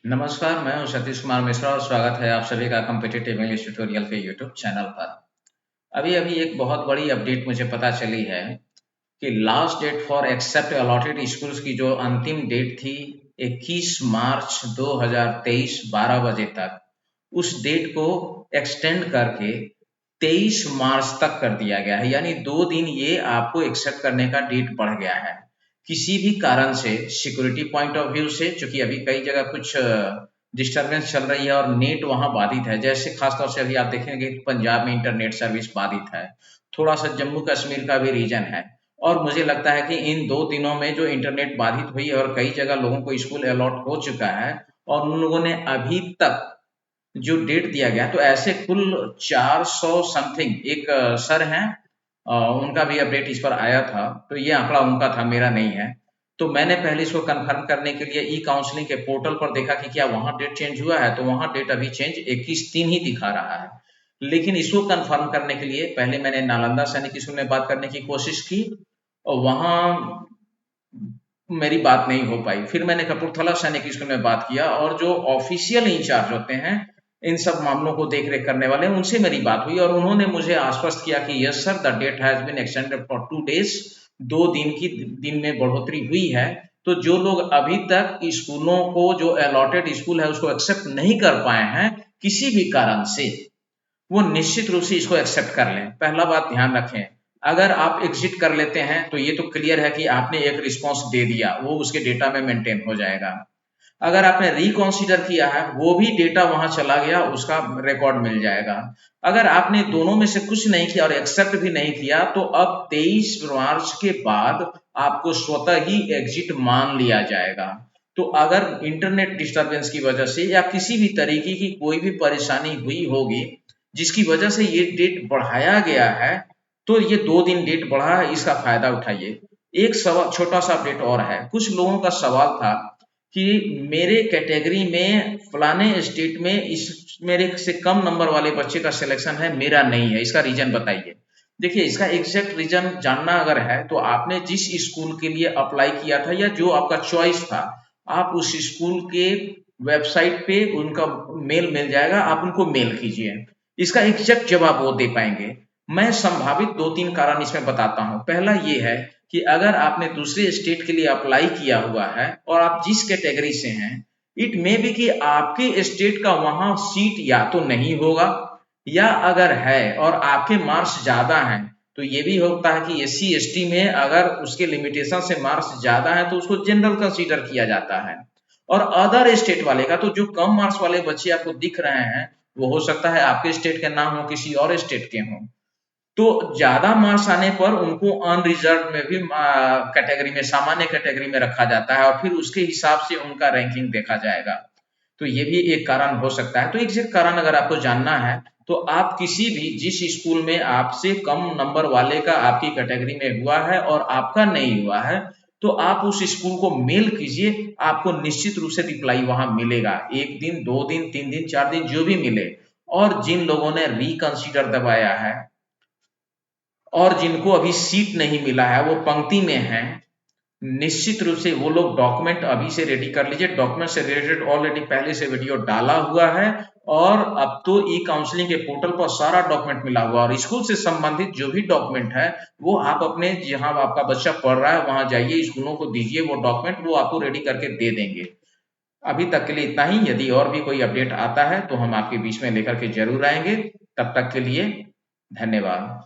नमस्कार, मैं हूँ सतीश कुमार मिश्रा और स्वागत है आप सभी का कॉम्पिटिटिव इंग्लिश ट्यूटोरियल के यूट्यूब चैनल पर। अभी-अभी एक बहुत बड़ी अपडेट मुझे पता चली है कि last date for accept allotted schools की जो अंतिम डेट थी 21 मार्च 2023 12 बजे तक, उस डेट को एक्सटेंड करके 23 मार्च तक कर दिया गया है। यानी 2 दिन ये आपको एक्सेप्ट करने का डेट बढ़ गया है। किसी भी कारण से सिक्योरिटी पॉइंट ऑफ व्यू से, चूंकि अभी कई जगह कुछ डिस्टरबेंस चल रही है और नेट वहां बाधित है, जैसे खासतौर से अभी आप देखेंगे कि पंजाब में इंटरनेट सर्विस बाधित है, थोड़ा सा जम्मू कश्मीर का भी रीजन है। और मुझे लगता है कि इन 2 दिनों में जो इंटरनेट बाधित हुई है और कई जगह लोगों को स्कूल अलॉट हो चुका है और उन लोगों ने अभी तक जो डेट दिया गया, तो ऐसे कुल 400 समथिंग एक सर हैं, उनका भी अपडेट इस पर आया था, तो ये आंकड़ा उनका था, मेरा नहीं है। तो मैंने पहले इसको कंफर्म करने के लिए ई काउंसलिंग के पोर्टल पर देखा कि क्या वहां डेट चेंज हुआ है, तो वहां डेट अभी चेंज 21/3 ही दिखा रहा है। लेकिन इसको कंफर्म करने के लिए पहले मैंने नालंदा सैनिक स्कूल में बात करने की कोशिश की और वहां मेरी बात नहीं हो पाई। फिर मैंने कपूरथला सैनिक स्कूल में बात किया और जो ऑफिशियल इंचार्ज होते हैं इन सब मामलों को देख रेख करने वाले, उनसे मेरी बात हुई और उन्होंने मुझे आश्वस्त किया कि yes sir, the date has been extended for 2 days। 2 दिन में बढ़ोतरी हुई है। तो जो लोग अभी तक स्कूलों को, जो अलॉटेड स्कूल है उसको एक्सेप्ट नहीं कर पाए हैं किसी भी कारण से, वो निश्चित रूप से इसको एक्सेप्ट कर लें। पहला बात ध्यान रखें, अगर आप एग्जिट कर लेते हैं तो ये तो क्लियर है कि आपने एक रिस्पॉन्स दे दिया, वो उसके डेटा में मेंटेन हो जाएगा। अगर आपने रिकॉन्सिडर किया है, वो भी डेटा वहां चला गया, उसका रिकॉर्ड मिल जाएगा। अगर आपने दोनों में से कुछ नहीं किया और एक्सेप्ट भी नहीं किया, तो अब 23 मार्च के बाद आपको स्वतः ही एग्जिट मान लिया जाएगा। तो अगर इंटरनेट डिस्टरबेंस की वजह से या किसी भी तरीके की कोई भी परेशानी हुई होगी जिसकी वजह से ये डेट बढ़ाया गया है, तो ये 2 दिन डेट बढ़ा है, इसका फायदा उठाइए। एक सवाल, छोटा सा अपडेट और है। कुछ लोगों का सवाल था कि मेरे कैटेगरी में फलाने स्टेट में इस मेरे से कम नंबर वाले बच्चे का सिलेक्शन है, मेरा नहीं है, इसका रीजन बताइए। देखिए, इसका एग्जैक्ट रीजन जानना अगर है तो आपने जिस स्कूल के लिए अप्लाई किया था या जो आपका चॉइस था, आप उस स्कूल के वेबसाइट पे उनका मेल मिल जाएगा, आप उनको मेल कीजिए। इसका एग्जैक्ट जवाब वो दे पाएंगे। मैं संभावित 2-3 कारण इसमें बताता हूं। पहला ये है कि अगर आपने दूसरे स्टेट के लिए अप्लाई किया हुआ है और आप जिस कैटेगरी से हैं, इट मे बी कि आपके स्टेट का वहां सीट या तो नहीं होगा, या अगर है और आपके मार्क्स ज्यादा हैं, तो ये भी होता है कि एससी एसटी में अगर उसके लिमिटेशन से मार्क्स ज्यादा है तो उसको जनरल कंसीडर किया जाता है। और अदर स्टेट वाले का, तो जो कम मार्क्स वाले बच्चे आपको दिख रहे हैं, वो हो सकता है आपके स्टेट के ना हो, किसी और स्टेट के हों। तो ज्यादा मार्क्स आने पर उनको अनरिजर्व में भी कैटेगरी में, सामान्य कैटेगरी में रखा जाता है और फिर उसके हिसाब से उनका रैंकिंग देखा जाएगा। तो ये भी एक कारण हो सकता है। तो एग्जैक्ट कारण अगर आपको जानना है तो आप किसी भी, जिस स्कूल में आपसे कम नंबर वाले का आपकी कैटेगरी में हुआ है और आपका नहीं हुआ है, तो आप उस स्कूल को मेल कीजिए, आपको निश्चित रूप से रिप्लाई वहां मिलेगा। 1 दिन, 2 दिन, 3 दिन, 4 दिन, जो भी मिले। और जिन लोगों ने रिकंसिडर दबाया है और जिनको अभी सीट नहीं मिला है, वो पंक्ति में हैं, निश्चित रूप से वो लोग डॉक्यूमेंट अभी से रेडी कर लीजिए। डॉक्यूमेंट से रिलेटेड ऑलरेडी पहले से वीडियो डाला हुआ है और अब तो ई काउंसलिंग के पोर्टल पर सारा डॉक्यूमेंट मिला हुआ है और स्कूल से संबंधित जो भी डॉक्यूमेंट है वो आप अपने, जहां आपका बच्चा पढ़ रहा है वहां जाइए, स्कूलों को दीजिए वो डॉक्यूमेंट, वो आपको रेडी करके दे देंगे। अभी तक के लिए इतना ही। यदि और भी कोई अपडेट आता है तो हम आपके बीच में लेकर के जरूर आएंगे। तब तक के लिए धन्यवाद।